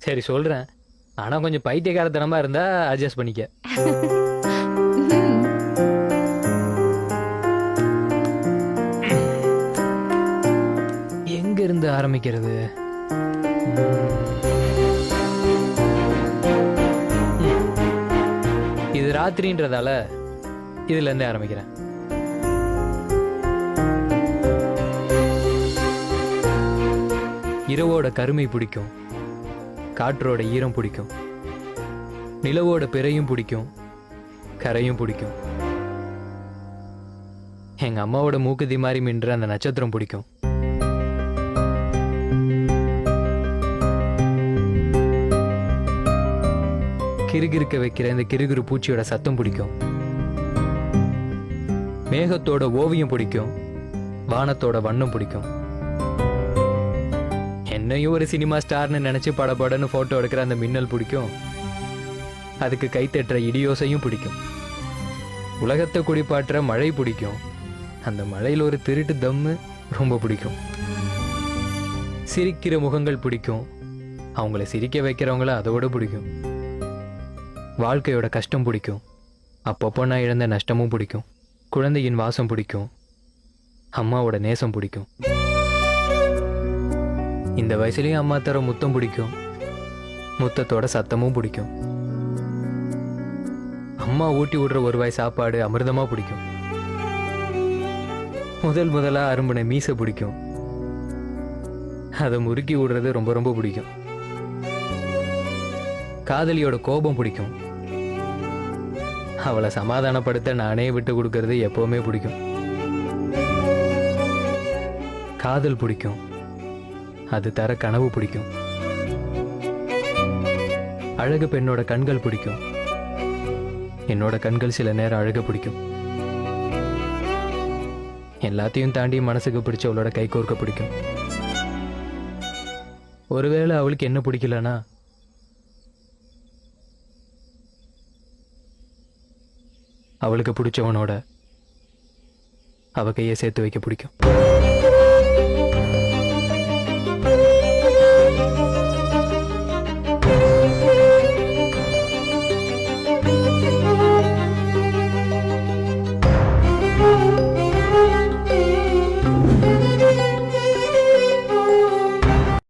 சரி சொல்றேன். ஆனா கொஞ்சம் பைத்தியக்காரத்தனமா இருந்தா அட்ஜஸ்ட் பண்ணிக்க. எங்க இருந்து ஆரம்பிக்கிறது? இது ராத்திரின்றதால இதுல இருந்தே ஆரம்பிக்கிறேன். இரவோட கருமை பிடிக்கும், காற்றோட ஈரம் பிடிக்கும், நிலவோட பிறையும் பிடிக்கும், கரையும் பிடிக்கும். எங்க அம்மாவோட மூக்குத்தி மாதிரி மின்ற அந்த நட்சத்திரம் பிடிக்கும். கிறுகிறுக்க வைக்கிற இந்த கிறுகிறு பூச்சியோட சத்தம் பிடிக்கும். மேகத்தோட ஓவியம் பிடிக்கும், வானத்தோட வண்ணம் பிடிக்கும். என்னையும் ஒரு சினிமா ஸ்டார்னு நினைச்சு படபடன்னு போட்டோ எடுக்கிற அந்த மின்னல் பிடிக்கும். அதுக்கு கைத்தட்டுற இடியோசையும் பிடிக்கும். உலகத்தை குடிப்பாற்ற மழை பிடிக்கும். அந்த மழையில் ஒரு திருட்டு தம்மு ரொம்ப பிடிக்கும். சிரிக்கிற முகங்கள் பிடிக்கும். அவங்கள சிரிக்க வைக்கிறவங்கள அதோட பிடிக்கும். வாழ்க்கையோட கஷ்டம் பிடிக்கும். அப்பப்போ நான் இழந்த நஷ்டமும் பிடிக்கும். குழந்தையின் வாசம் பிடிக்கும். அம்மாவோட நேசம் பிடிக்கும். இந்த வயசுலயும் அம்மா தர முத்தம் பிடிக்கும். முத்தத்தோட சத்தமும் பிடிக்கும். அம்மா ஊட்டி விடுற ஒரு வாய் சாப்பாடு அமிர்தமா பிடிக்கும். முதலா அரும்பின மீசை பிடிக்கும். அதை முறுக்கி விடுறது ரொம்ப ரொம்ப பிடிக்கும். காதலியோட கோபம் பிடிக்கும். அவளை சமாதானப்படுத்த நானே விட்டு கொடுக்கறது எப்பவுமே பிடிக்கும். காதல் பிடிக்கும். அது தர கனவு பிடிக்கும். அழகு பெண்ணோட கண்கள் பிடிக்கும். என்னோட கண்கள் சில நேரம் அழக பிடிக்கும். எல்லாத்தையும் தாண்டி மனசுக்கு பிடிச்சவளோட கை கோர்க்க பிடிக்கும். ஒருவேளை அவளுக்கு என்ன பிடிக்கலனா அவளுக்கு பிடிச்சவனோட அவ கையை சேர்த்து வைக்க பிடிக்கும்.